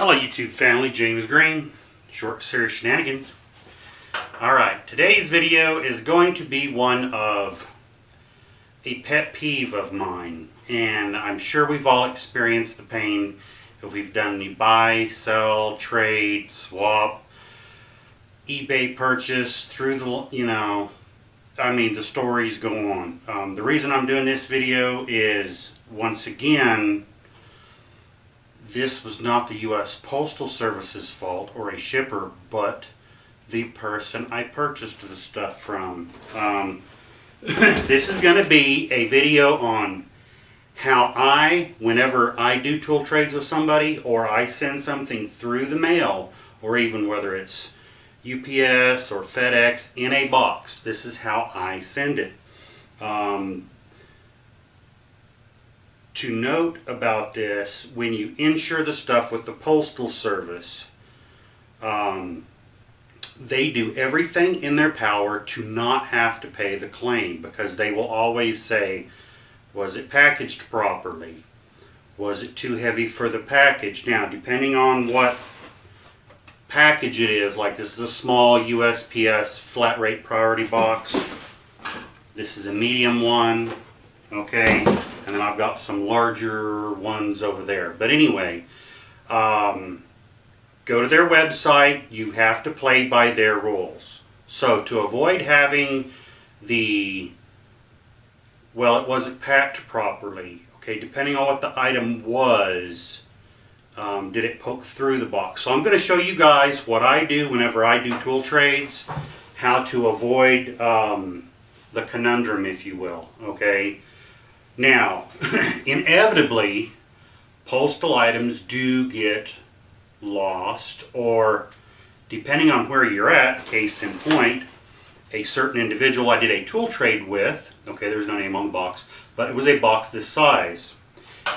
Hello YouTube family, James Green, Short Series Shenanigans. Alright, today's video is going to be one of a pet peeve of mine, and I'm sure we've all experienced the pain if we've done any buy, sell, trade, swap, eBay purchase through the, the stories go on. The reason I'm doing this video is, once again, this was not the U.S. Postal Service's fault or a shipper, but the person I purchased the stuff from. This is going to be a video on how whenever I do tool trades with somebody, or I send something through the mail, or even whether it's UPS or FedEx in a box, this is how I send it. To note about this, when you insure the stuff with the Postal Service, they do everything in their power to not have to pay the claim, because they will always say, was it packaged properly? Was it too heavy for the package? Now, depending on what package it is, like this is a small USPS flat rate priority box. This is a medium one. Okay, and then I've got some larger ones over there. But anyway, go to their website. You have to play by their rules. So to avoid having it wasn't packed properly. Okay, depending on what the item was, did it poke through the box? So I'm going to show you guys what I do whenever I do tool trades, how to avoid the conundrum, if you will. Okay. Now, inevitably, postal items do get lost, or depending on where you're at, case in point, a certain individual I did a tool trade with, okay, there's no name on the box, but it was a box this size.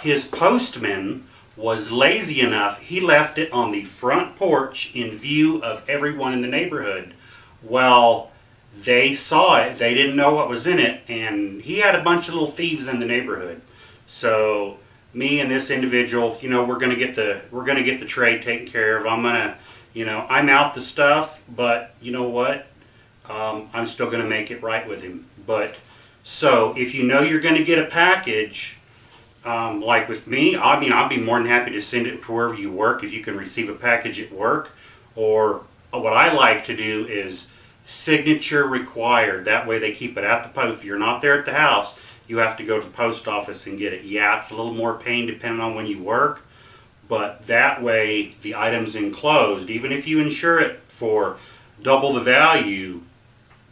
His postman was lazy enough, he left it on the front porch in view of everyone in the neighborhood. Well, they saw it, they didn't know what was in it, and he had a bunch of little thieves in the neighborhood. So me and this individual, we're gonna get the trade taken care of. I'm out the stuff, but you know what? I'm still gonna make it right with him. But so if you know you're gonna get a package, like with me, I'll be more than happy to send it to wherever you work if you can receive a package at work. Or what I like to do is signature required. That way they keep it at the post. If you're not there at the house, you have to go to the post office and get it. Yeah, it's a little more pain depending on when you work, but that way the item's enclosed. Even if you insure it for double the value,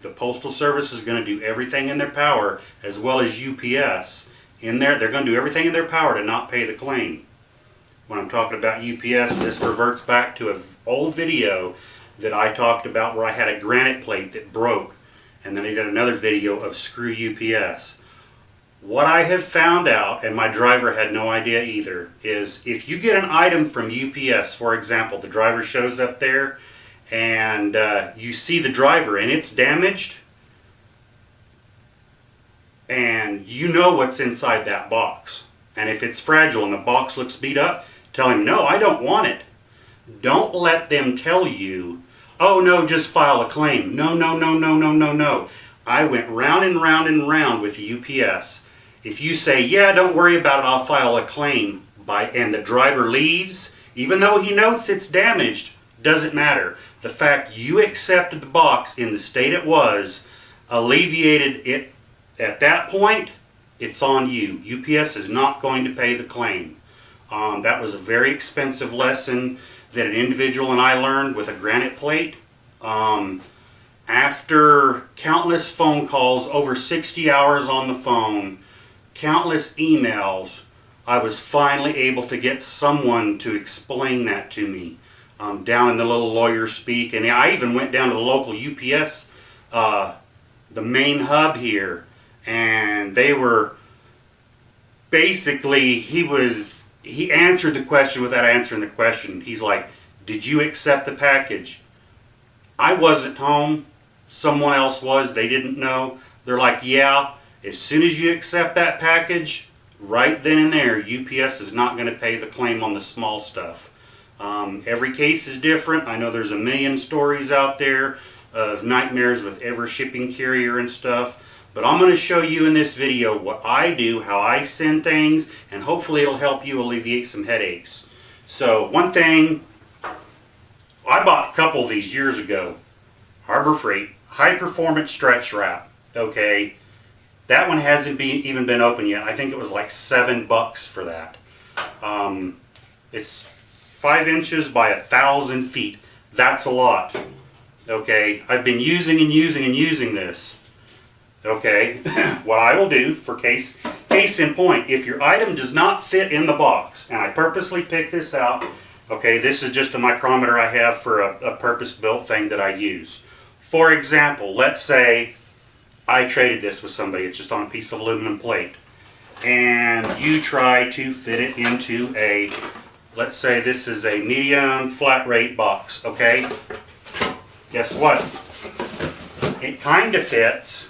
the Postal Service is going to do everything in their power, as well as UPS. They're going to do everything in their power to not pay the claim. When I'm talking about UPS, this reverts back to an old video that I talked about where I had a granite plate that broke, and then I did another video of screw UPS. What I have found out, and my driver had no idea either, is if you get an item from UPS, for example, the driver shows up there and you see the driver and it's damaged, and you know what's inside that box, and if it's fragile and the box looks beat up, tell him, no, I don't want it. Don't let them tell you, oh no, just file a claim. No, no, no, no, no, no, no. I went round and round and round with the UPS. If you say, yeah, don't worry about it, I'll file a claim, and the driver leaves, even though he notes it's damaged, doesn't matter. The fact you accepted the box in the state it was, alleviated it. At that point, it's on you. UPS is not going to pay the claim. That was a very expensive lesson that an individual and I learned with a granite plate. After countless phone calls, over 60 hours on the phone, countless emails, I was finally able to get someone to explain that to me down in the little lawyer speak. And I even went down to the local UPS, the main hub here, and they were basically, he answered the question without answering the question. He's like, did you accept the package? I wasn't home. Someone else was. They didn't know. They're like, yeah, as soon as you accept that package, right then and there, UPS is not going to pay the claim on the small stuff. Every case is different. I know there's a million stories out there of nightmares with every shipping carrier and stuff. But I'm going to show you in this video what I do, how I send things, and hopefully it'll help you alleviate some headaches. So one thing, I bought a couple of these years ago. Harbor Freight, high performance stretch wrap. Okay, that one hasn't even been open yet. I think it was like $7 for that. It's 5 inches by 1,000 feet. That's a lot. Okay, I've been using this. Okay, what I will do for case in point, if your item does not fit in the box, and I purposely picked this out, okay, this is just a micrometer I have for a purpose-built thing that I use. For example, let's say I traded this with somebody, it's just on a piece of aluminum plate, and you try to fit it into a, let's say this is a medium flat rate box, okay? Guess what? It kind of fits,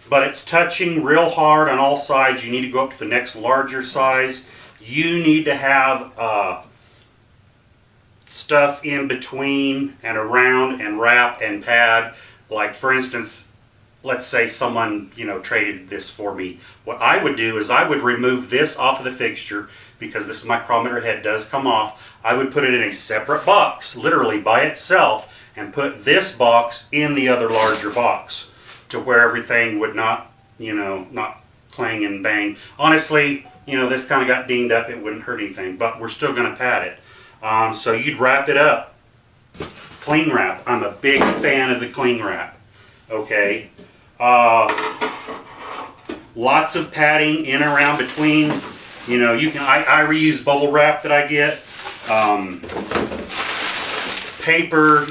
but it's touching real hard on all sides. You need to go up to the next larger size. You need to have stuff in between and around and wrap and pad. Like for instance, let's say someone, traded this for me. What I would do is I would remove this off of the fixture because this micrometer head does come off. I would put it in a separate box, literally by itself, and put this box in the other larger box to where everything would not, not clang and bang. Honestly, this kind of got dinged up. It wouldn't hurt anything, but we're still going to pad it. So you'd wrap it up. Cling wrap. I'm a big fan of the cling wrap. Okay. Lots of padding in and around between. I reuse bubble wrap that I get. Paper,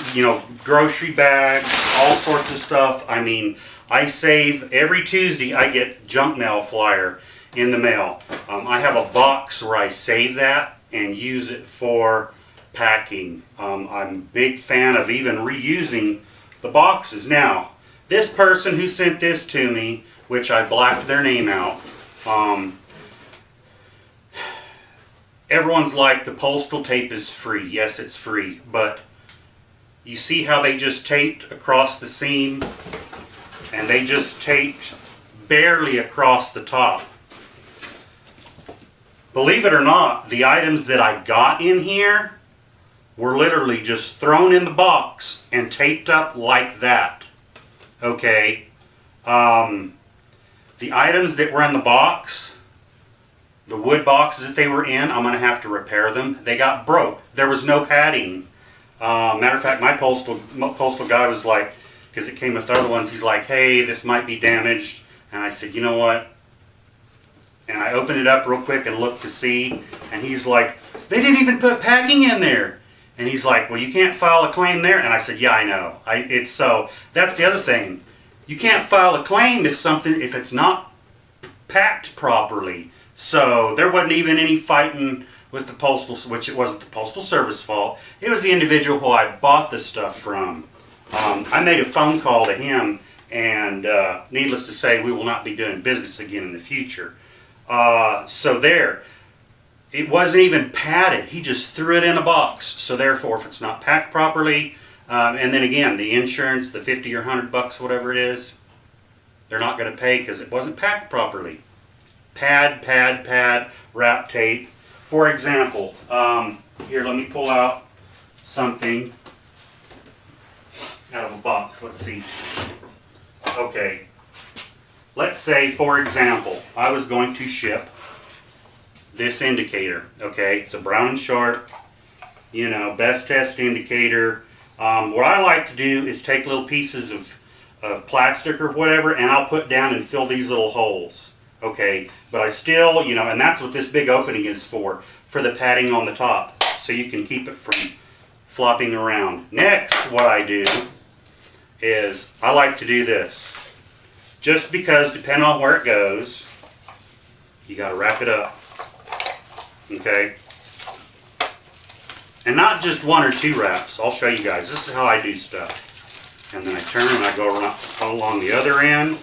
grocery bags, all sorts of stuff. I mean, I save, every Tuesday I get junk mail flyer in the mail. I have a box where I save that and use it for packing. I'm a big fan of even reusing the boxes. Now, this person who sent this to me, which I blacked their name out, everyone's like, the postal tape is free. Yes, it's free, but you see how they just taped across the seam, and they just taped barely across the top. Believe it or not, the items that I got in here were literally just thrown in the box and taped up like that. Okay. The items that were in the box, the wood boxes that they were in, I'm going to have to repair them. They got broke. There was no padding. Matter of fact, my postal guy was like, because it came with other ones, he's like, hey, this might be damaged. And I said, you know what? And I opened it up real quick and looked to see, and he's like, they didn't even put packing in there. And he's like, well, you can't file a claim there. And I said, yeah, I know. So that's the other thing. You can't file a claim if it's not packed properly. So there wasn't even any fighting with the postal, which it wasn't the Postal Service fault. It was the individual who I bought the stuff from. I made a phone call to him, and needless to say, we will not be doing business again in the future. So there, it wasn't even padded. He just threw it in a box. So therefore, if it's not packed properly, and then again, the insurance, the 50 or 100 bucks, whatever it is, they're not going to pay because it wasn't packed properly. Pad, wrap tape. For example, here, let me pull out something out of a box. Let's see. Okay. Let's say, for example, I was going to ship this indicator. Okay, it's a Brown & Sharp, best test indicator. What I like to do is take little pieces of plastic or whatever, and I'll put down and fill these little holes. Okay, but I still, and that's what this big opening is for the padding on the top, so you can keep it from flopping around. Next, what I do is I like to do this. Just because, depending on where it goes, you got to wrap it up. Okay? And not just one or two wraps. I'll show you guys. This is how I do stuff. And then I turn and I go around along the other end.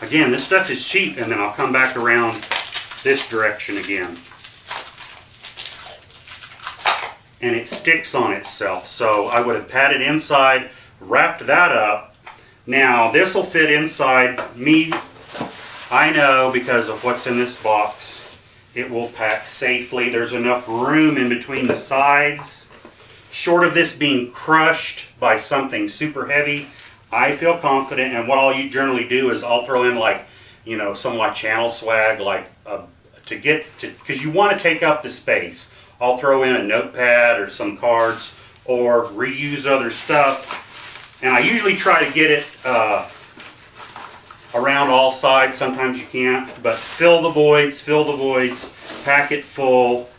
Again, this stuff is cheap, and then I'll come back around this direction again. and it sticks on itself. So I would have padded inside, wrapped that up. Now this will fit inside me. I know because of what's in this box, it will pack safely. There's enough room in between the sides. Short of this being crushed by something super heavy, I feel confident. And what I'll generally do is I'll throw in, like, you know, some of my channel swag, like because you want to take up the space. I'll throw in a notepad or some cards or reuse other stuff. And I usually try to get it around all sides. Sometimes you can't, but fill the voids, pack it full,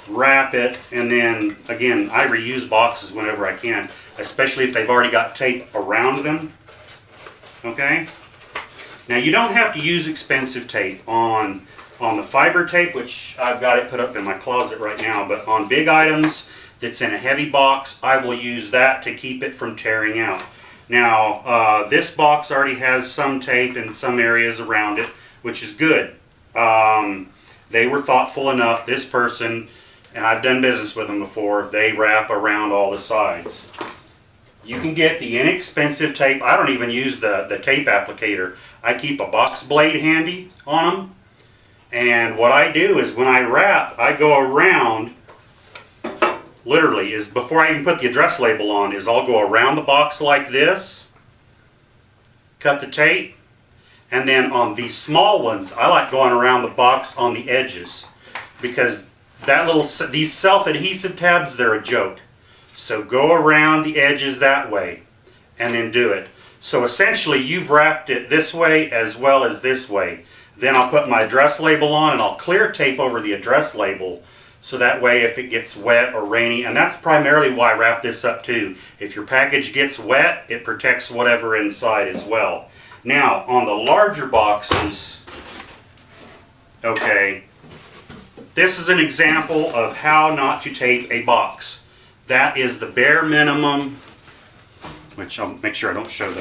wrap it, and then again, I reuse boxes whenever I can, especially if they've already got tape around them. Okay? Now you don't have to use expensive tape on the fiber tape, which I've got it put up in my closet right now, but on big items that's in a heavy box, I will use that to keep it from tearing out. Now, this box already has some tape in some areas around it, which is good. They were thoughtful enough, this person, and I've done business with them before, they wrap around all the sides. You can get the inexpensive tape. I don't even use the tape applicator. I keep a box blade handy on them. And what I do is when I wrap, I go around, literally, is before I even put the address label on, is I'll go around the box like this, cut the tape, and then on these small ones, I like going around the box on the edges, because these self-adhesive tabs, they're a joke. So go around the edges that way, and then do it. So essentially, you've wrapped it this way as well as this way. Then I'll put my address label on and I'll clear tape over the address label, so that way if it gets wet or rainy, and that's primarily why I wrap this up too. If your package gets wet, it protects whatever inside as well. Now, on the larger boxes, okay, this is an example of how not to tape a box. That is the bare minimum, which I'll make sure I don't show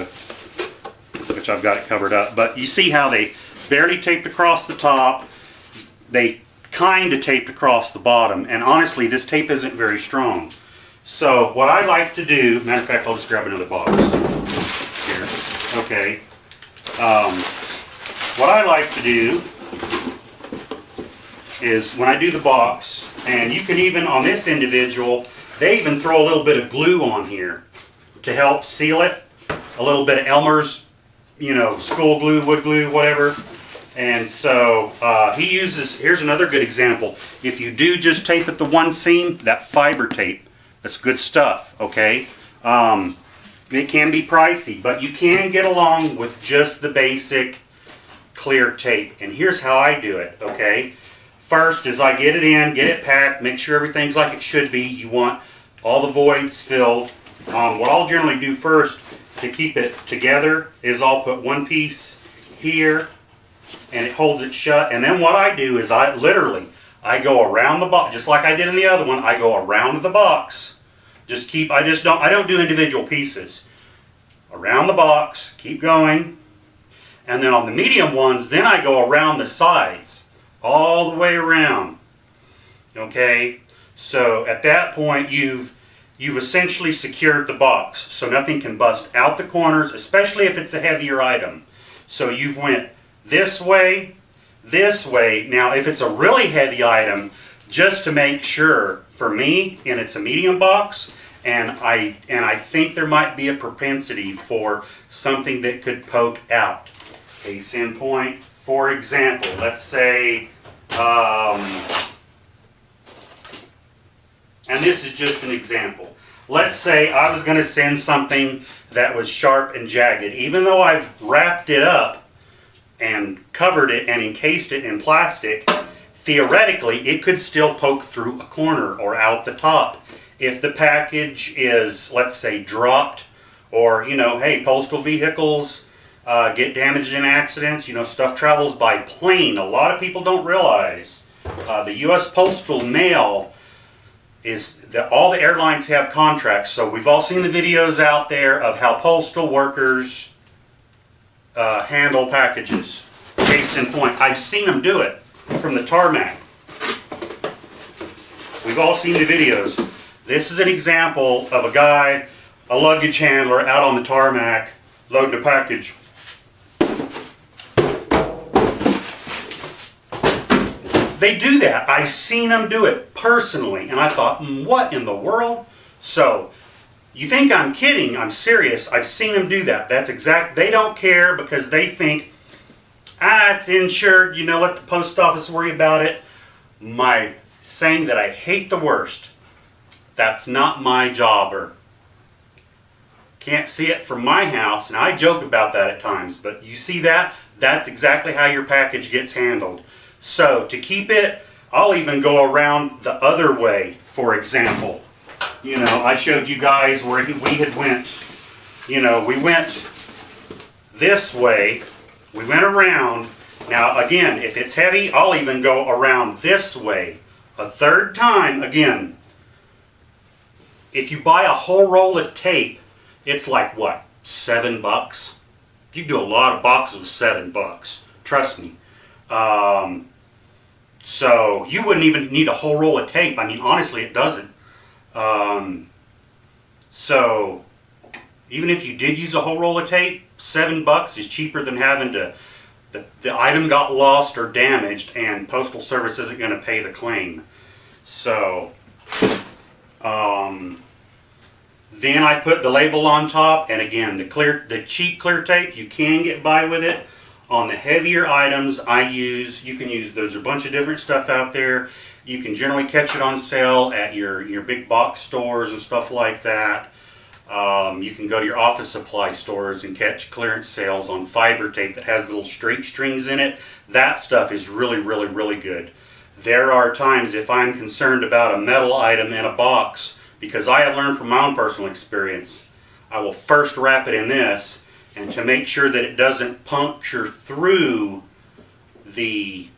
which I've got it covered up, but you see how they barely taped across the top, they kind of taped across the bottom, and honestly this tape isn't very strong. So what I like to do, matter of fact, I'll just grab another box here. Okay. What I like to do is when I do the box, and you can even on this individual, they even throw a little bit of glue on here to help seal it, a little bit of Elmer's, you know, school glue, wood glue, whatever. And so he uses, here's another good example. If you do just tape at the one seam, that fiber tape, that's good stuff, okay? It can be pricey, but you can get along with just the basic clear tape. And here's how I do it, okay? First is I get it in, get it packed, make sure everything's like it should be. You want all the voids filled. What I'll generally do first to keep it together is I'll put one piece here, and it holds it shut. And then what I do is I go around the box, just like I did in the other one. I go around the box. I don't do individual pieces. Around the box, keep going. And then on the medium ones, then I go around the sides, all the way around. Okay? So at that point, you've essentially secured the box, so nothing can bust out the corners, especially if it's a heavier item. So you've went this way. Now, if it's a really heavy item, just to make sure, for me, and it's a medium box, and I think there might be a propensity for something that could poke out. Case in point, for example, let's say, and this is just an example. Let's say I was going to send something that was sharp and jagged. Even though I've wrapped it up and covered it and encased it in plastic, theoretically it could still poke through a corner or out the top. If the package is, let's say, dropped, or, you know, hey, postal vehicles get damaged in accidents, you know, stuff travels by plane. A lot of people don't realize the U.S. Postal Mail is that all the airlines have contracts. So we've all seen the videos out there of how postal workers handle packages. Case in point, I've seen them do it from the tarmac. We've all seen the videos. This is an example of a guy, a luggage handler out on the tarmac loading a package. They do that. I've seen them do it personally, and I thought, what in the world? So, you think I'm kidding? I'm serious. I've seen them do that. That's exact. They don't care because they think, it's insured. You know, let the post office worry about it. My saying that I hate the worst. That's not my job, or can't see it from my house, and I joke about that at times. But you see that? That's exactly how your package gets handled. So to keep it, I'll even go around the other way. For example, you know, I showed you guys where we had went, you know, we went this way, we went around. Now again, if it's heavy, I'll even go around this way a third time. Again, if you buy a whole roll of tape, it's like what, $7? You can do a lot of boxes with $7, trust me. So you wouldn't even need a whole roll of tape. I mean, honestly, it doesn't. So even if you did use a whole roll of tape, $7 is cheaper than having to, the item got lost or damaged and Postal Service isn't going to pay the claim. So, then I put the label on top, and again, the cheap clear tape, you can get by with it. On the heavier items you can use, there's a bunch of different stuff out there. You can generally catch it on sale at your big box stores and stuff like that. You can go to your office supply stores and catch clearance sales on fiber tape that has little straight strings in it. That stuff is really, really, really good. There are times if I'm concerned about a metal item in a box, because I have learned from my own personal experience, I will first wrap it in this, and to make sure that it doesn't puncture through the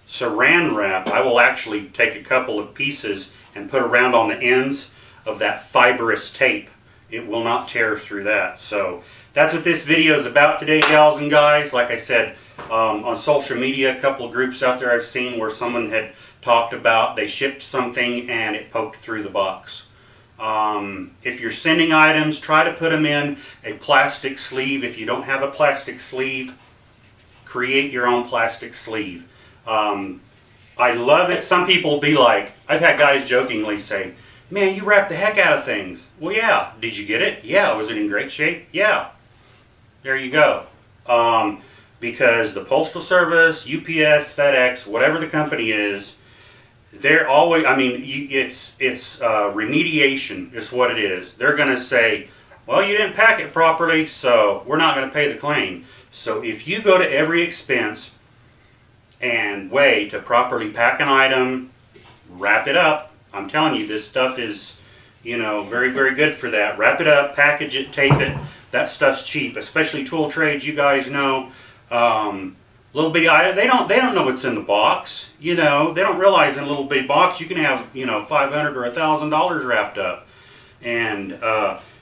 saran wrap, I will actually take a couple of pieces and put around on the ends of that fibrous tape. It will not tear through that. So that's what this video is about today, gals and guys. Like I said, on social media, a couple of groups out there I've seen where someone had talked about they shipped something and it poked through the box. If you're sending items, try to put them in a plastic sleeve. If you don't have a plastic sleeve, create your own plastic sleeve. I love it. Some people will be like, I've had guys jokingly say, man, you wrap the heck out of things. Well, yeah. Did you get it? Yeah. Was it in great shape? Yeah. There you go. Because the Postal Service, UPS, FedEx, whatever the company is, they're always, I mean, it's remediation is what it is. They're going to say, well, you didn't pack it properly, so we're not going to pay the claim. So if you go to every expense and way to properly pack an item, wrap it up, I'm telling you, this stuff is, you know, very, very good for that. Wrap it up, package it, tape it. That stuff's cheap, especially tool trades. You guys know, little bitty item. They don't know what's in the box. You know, they don't realize in a little bitty box you can have, you know, $500 or $1,000 wrapped up. And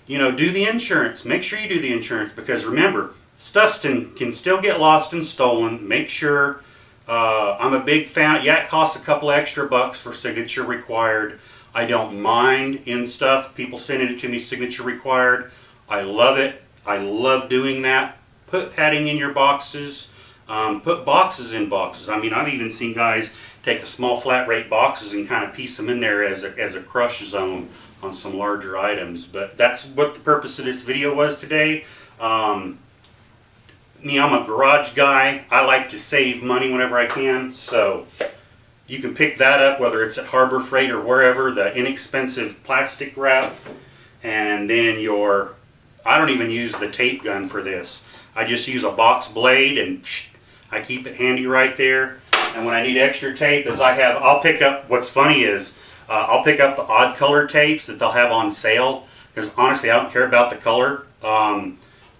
you know, do the insurance. Make sure you do the insurance, because remember, stuff can still get lost and stolen. Make sure. I'm a big fan. Yeah, it costs a couple extra bucks for signature required. I don't mind in stuff, people sending it to me signature required. I love it. I love doing that. Put padding in your boxes. Put boxes in boxes. I mean, I've even seen guys take the small flat rate boxes and kind of piece them in there as a crush zone on some larger items. But that's what the purpose of this video was today. Me, I'm a garage guy. I like to save money whenever I can, so you can pick that up, whether it's at Harbor Freight or wherever, the inexpensive plastic wrap, and then I don't even use the tape gun for this. I just use a box blade and I keep it handy right there. And when I need extra tape, I'll pick up, what's funny is, I'll pick up the odd color tapes that they'll have on sale, because honestly I don't care about the color.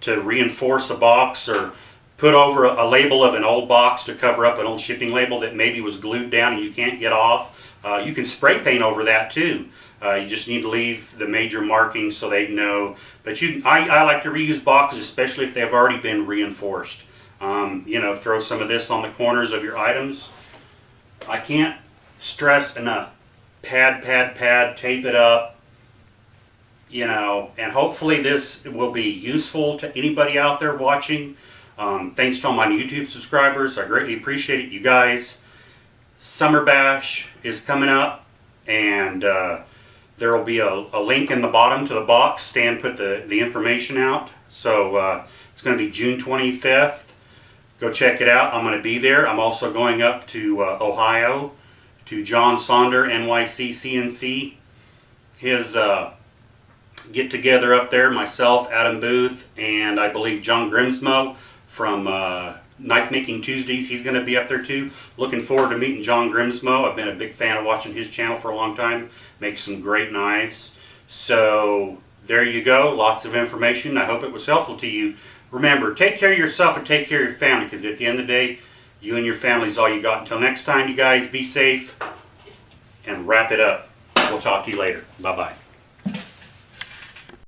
To reinforce a box, or put over a label of an old box to cover up an old shipping label that maybe was glued down and you can't get off. You can spray paint over that too. You just need to leave the major markings so they know. But I like to reuse boxes, especially if they've already been reinforced. You know, throw some of this on the corners of your items. I can't stress enough, pad, tape it up, you know, and hopefully this will be useful to anybody out there watching. Thanks to all my YouTube subscribers. I greatly appreciate it, you guys. Summer Bash is coming up, and there will be a link in the bottom to the box. Stan put the information out. So it's going to be June 25th. Go check it out. I'm going to be there. I'm also going up to Ohio to John Sonder, NYC CNC. His get together up there, myself, Adam Booth, and I believe John Grimsmo from Knife Making Tuesdays. He's going to be up there too. Looking forward to meeting John Grimsmo. I've been a big fan of watching his channel for a long time. Makes some great knives. So there you go. Lots of information. I hope it was helpful to you. Remember, take care of yourself and take care of your family, because at the end of the day, you and your family is all you got. Until next time, you guys, be safe and wrap it up. We'll talk to you later. Bye-bye.